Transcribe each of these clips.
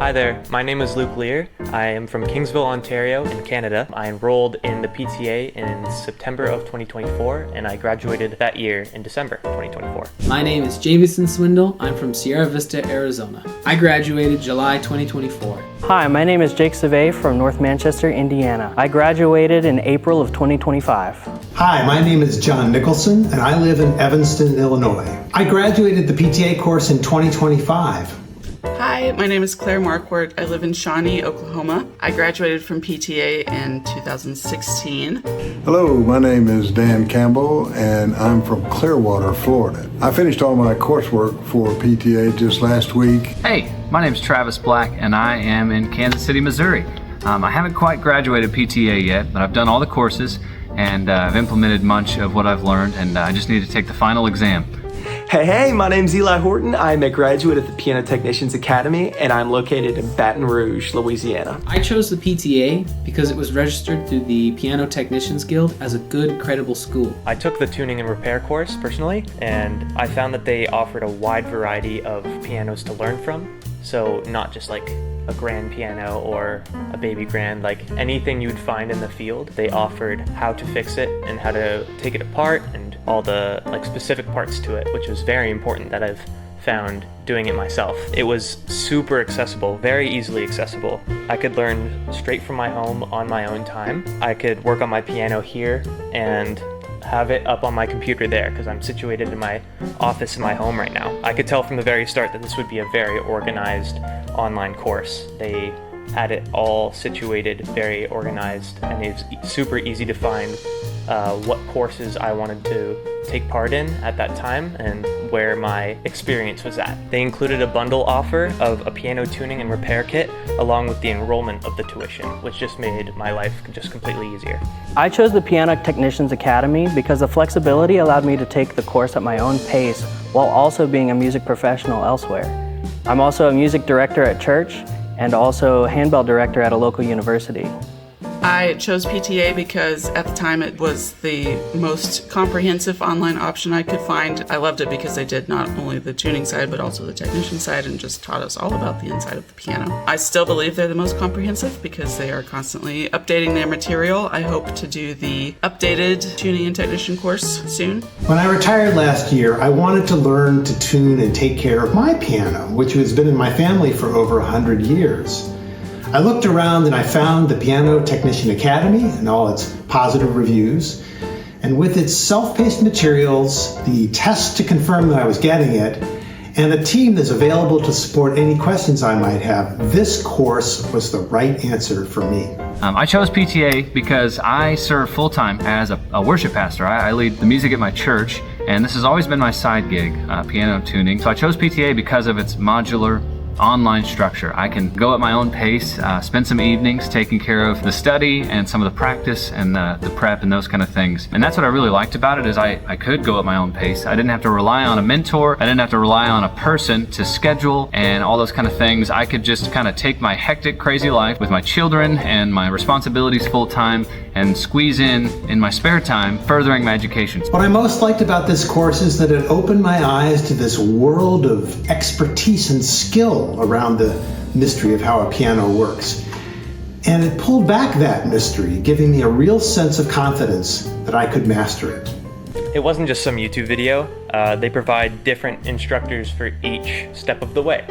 Hi there, my name is Luke Lear. I am from Kingsville, Ontario in Canada. I enrolled in the PTA in September of 2024 and I graduated that year in December 2024. My name is Jamison Swindle. I'm from Sierra Vista, Arizona. I graduated July 2024. Hi, my name is Jake Savay from North Manchester, Indiana. I graduated in April of 2025. Hi, my name is John Nicholson and I live in Evanston, Illinois. I graduated the PTA course in 2025. Hi, my name is Claire Marquardt. I live in Shawnee, Oklahoma. I graduated from PTA in 2016. Hello, my name is Dan Campbell and I'm from Clearwater, Florida. I finished all my coursework for PTA just last week. Hey, my name is Travis Black and I am in Kansas City, Missouri. I haven't quite graduated PTA yet, but I've done all the courses and I've implemented much of what I've learned, and I just need to take the final exam. Hey, my name's Eli Horton. I'm a graduate at the Piano Technicians Academy and I'm located in Baton Rouge, Louisiana. I chose the PTA because it was registered through the Piano Technicians Guild as a good, credible school. I took the tuning and repair course personally, and I found that they offered a wide variety of pianos to learn from. So not just like a grand piano or a baby grand, like anything you'd find in the field. They offered how to fix it and how to take it apart and all the like specific parts to it, which was very important that I've found doing it myself. It was super accessible, very easily accessible. I could learn straight from my home on my own time. I could work on my piano here and have it up on my computer there because I'm situated in my office in my home right now. I could tell from the very start that this would be a very organized online course. They had it all situated, very organized, and it's super easy to find what courses I wanted to take part in at that time and where my experience was at. They included a bundle offer of a piano tuning and repair kit along with the enrollment of the tuition, which just made my life just completely easier. I chose the Piano Technicians Academy because the flexibility allowed me to take the course at my own pace while also being a music professional elsewhere. I'm also a music director at church and also a handbell director at a local university. I chose PTA because at the time it was the most comprehensive online option I could find. I loved it because they did not only the tuning side but also the technician side and just taught us all about the inside of the piano. I still believe they're the most comprehensive because they are constantly updating their material. I hope to do the updated tuning and technician course soon. When I retired last year, I wanted to learn to tune and take care of my piano, which has been in my family for over 100 years. I looked around and I found the Piano Technician Academy and all its positive reviews. And with its self-paced materials, the tests to confirm that I was getting it, and a team that's available to support any questions I might have, this course was the right answer for me. I chose PTA because I serve full-time as a worship pastor. I lead the music at my church, and this has always been my side gig, piano tuning. So I chose PTA because of its modular online structure. I can go at my own pace, spend some evenings taking care of the study and some of the practice and the prep and those kind of things. And that's what I really liked about it is I could go at my own pace. I didn't have to rely on a mentor. I didn't have to rely on a person to schedule and all those kind of things. I could just kind of take my hectic, crazy life with my children and my responsibilities full time and squeeze in my spare time furthering my education. What I most liked about this course is that it opened my eyes to this world of expertise and skill around the mystery of how a piano works. And it pulled back that mystery, giving me a real sense of confidence that I could master it. It wasn't just some YouTube video. They provide different instructors for each step of the way.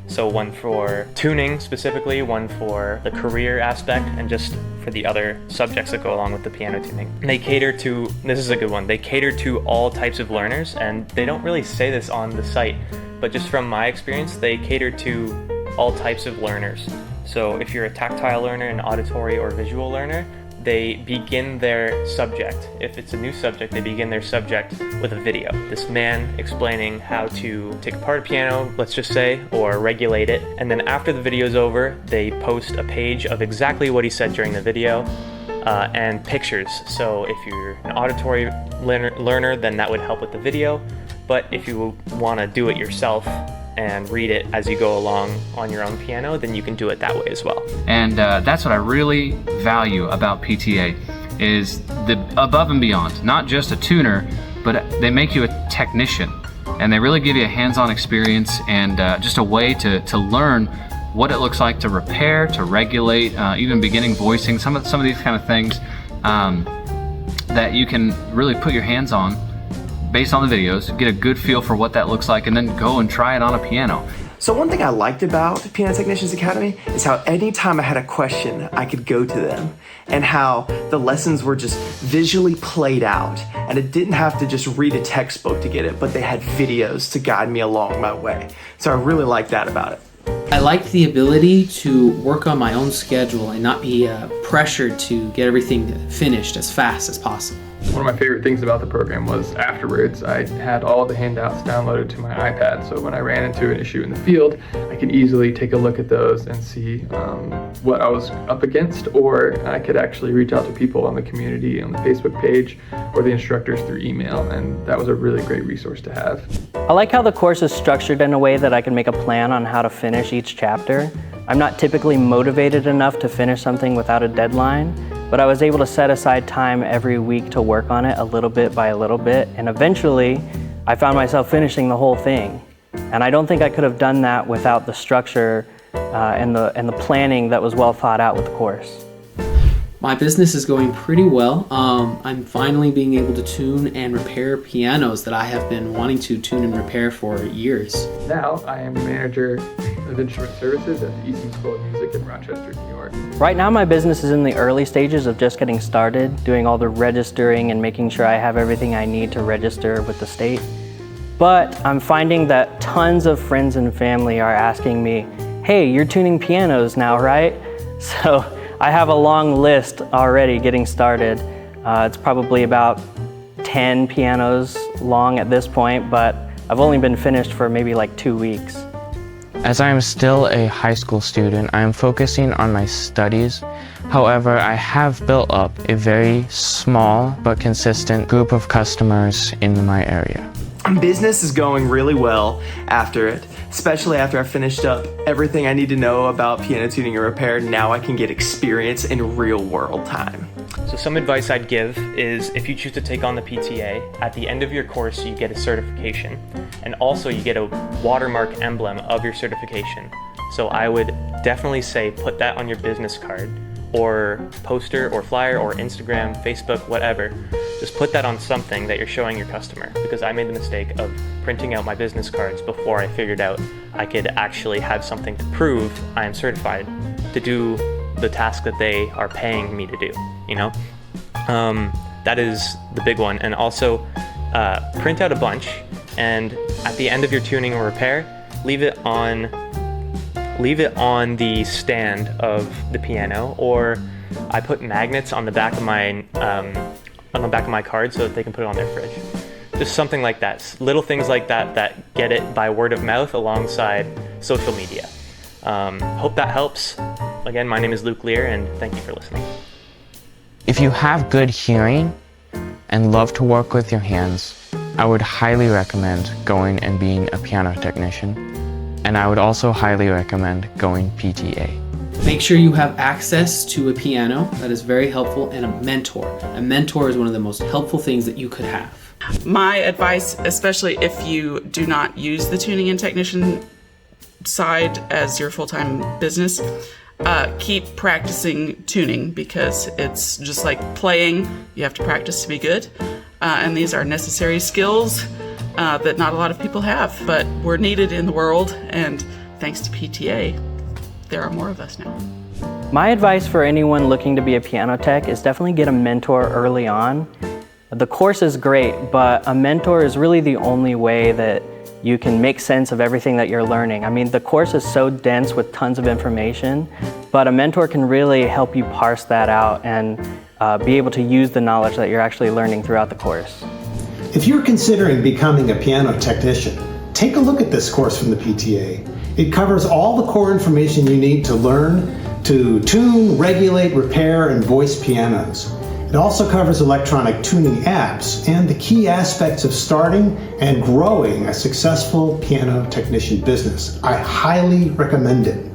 So one for tuning specifically, one for the career aspect, and just for the other subjects that go along with the piano tuning. And they cater to, this is a good one, they cater to all types of learners, and they don't really say this on the site, but just from my experience, they cater to all types of learners. So if you're a tactile learner, an auditory or visual learner, they begin their subject. If it's a new subject, they begin their subject with a video. This man explaining how to take apart a piano, let's just say, or regulate it. And then after the video's over, they post a page of exactly what he said during the video and pictures. So if you're an auditory learner, then that would help with the video. But if you want to do it yourself and read it as you go along on your own piano, then you can do it that way as well. And that's what I really value about PTA is the above and beyond, not just a tuner, but they make you a technician. And they really give you a hands-on experience and just a way to learn what it looks like to repair, to regulate, even beginning voicing, some of these kind of things that you can really put your hands on based on the videos, get a good feel for what that looks like, and then go and try it on a piano. So one thing I liked about Piano Technicians Academy is how anytime I had a question, I could go to them, and how the lessons were just visually played out, and I didn't have to just read a textbook to get it, but they had videos to guide me along my way. So I really liked that about it. I liked the ability to work on my own schedule and not be pressured to get everything finished as fast as possible. One of my favorite things about the program was afterwards I had all the handouts downloaded to my iPad, so when I ran into an issue in the field, I could easily take a look at those and see what I was up against, or I could actually reach out to people on the community, on the Facebook page, or the instructors through email, and that was a really great resource to have. I like how the course is structured in a way that I can make a plan on how to finish each chapter. I'm not typically motivated enough to finish something without a deadline, but I was able to set aside time every week to work on it a little bit by a little bit, and eventually I found myself finishing the whole thing. And I don't think I could have done that without the structure and the planning that was well thought out with the course. My business is going pretty well. I'm finally being able to tune and repair pianos that I have been wanting to tune and repair for years. Now I am manager of instrument services at the Eastman School of Music in Rochester, New York. Right now my business is in the early stages of just getting started, doing all the registering and making sure I have everything I need to register with the state. But I'm finding that tons of friends and family are asking me, hey, you're tuning pianos now, right? So I have a long list already getting started. It's probably about 10 pianos long at this point, but I've only been finished for maybe like 2 weeks. As I am still a high school student, I am focusing on my studies. However, I have built up a very small but consistent group of customers in my area. Business is going really well after it, especially after I finished up everything I need to know about piano tuning and repair. Now I can get experience in real world time. So some advice I'd give is if you choose to take on the PTA, at the end of your course you get a certification, and also you get a watermark emblem of your certification. So I would definitely say put that on your business card or poster or flyer or Instagram, Facebook, whatever. Just put that on something that you're showing your customer, because I made the mistake of printing out my business cards before I figured out I could actually have something to prove I am certified to do the task that they are paying me to do, you know? That is the big one. And also print out a bunch, and at the end of your tuning or repair, leave it on the stand of the piano, or I put magnets on the back of my card so that they can put it on their fridge. Just something like that. Little things like that that get it by word of mouth alongside social media. Hope that helps. Again, my name is Luke Lear, and thank you for listening. If you have good hearing and love to work with your hands, I would highly recommend going and being a piano technician. And I would also highly recommend going PTA. Make sure you have access to a piano. That is very helpful, and a mentor. A mentor is one of the most helpful things that you could have. My advice, especially if you do not use the tuning and technician side as your full-time business, keep practicing tuning, because it's just like playing. You have to practice to be good, and these are necessary skills that not a lot of people have, but we're needed in the world, and thanks to PTA, there are more of us now. My advice for anyone looking to be a piano tech is definitely get a mentor early on. The course is great, but a mentor is really the only way that you can make sense of everything that you're learning. I mean, the course is so dense with tons of information, but a mentor can really help you parse that out and be able to use the knowledge that you're actually learning throughout the course. If you're considering becoming a piano technician, take a look at this course from the PTA. It covers all the core information you need to learn to tune, regulate, repair, and voice pianos. It also covers electronic tuning apps and the key aspects of starting and growing a successful piano technician business. I highly recommend it.